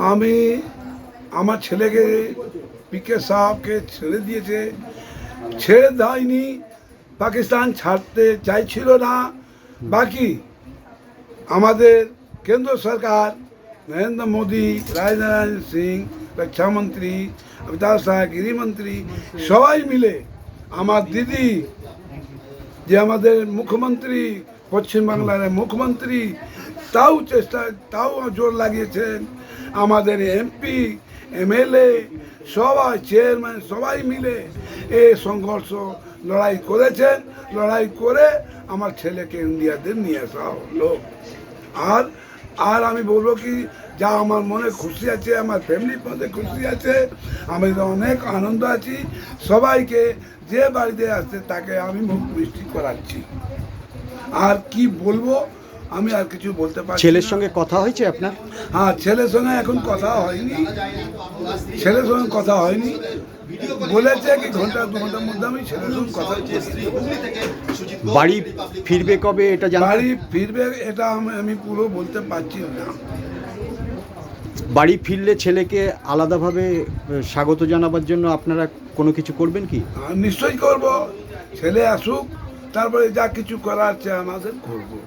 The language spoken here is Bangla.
আমি আমার ছেলেকে পিকে সাহেবকে ছেড়ে দিয়েছে, ছেড়ে দেয়নি, পাকিস্তান ছাড়তে চাইছিল না। বাকি আমাদের কেন্দ্র সরকার নরেন্দ্র মোদী, রাজনারায়ণ সিং রক্ষামন্ত্রী, অমিতাভ শাহ গৃহমন্ত্রী সবাই মিলে আমার দিদি যে আমাদের মুখ্যমন্ত্রী, পশ্চিমবাংলার মুখ্যমন্ত্রী, তাও জোর লাগিয়েছেন। আমাদের এমপি, এমএলএ সবাই, চেয়ারম্যান সবাই মিলে এই সংঘর্ষ লড়াই করেছেন। লড়াই করে আমার ছেলেকে ইন্ডিয়াতে নিয়ে আসা হলো। আর আর আমি বলবো কি, যা আমার মনে খুশি আছে, আমার ফ্যামিলির মধ্যে খুশি আছে, আমি অনেক আনন্দ আছি। সবাইকে যে বাড়িতে আসছে তাকে আমি মুখ মিষ্টি করাচ্ছি। আর কি বলবো, আমি আর কিছু বলতে পারছি ছেলের না। সঙ্গে কথা হয়েছে আপনার? হ্যাঁ, ছেলের সঙ্গে এখন কথা হয়নি, ছেলের সঙ্গে কথা হয়নি। বলেছে কি ঘন্টা 2 ঘন্টার মধ্যে আমি ছেলের সঙ্গে কথা বলছি। বাড়ি ফিরবে কবে এটা জানেন? বাড়ি ফিরবে এটা আমি পুরো বলতে পারছি না। বাড়ি ফিরলে ছেলেকে আলাদাভাবে স্বাগত জানাবার জন্য আপনারা কোনো কিছু করবেন কি? নিশ্চয়ই করব। ছেলে আসুক, তারপরে যা কিছু করার আছে আমাদের করবো।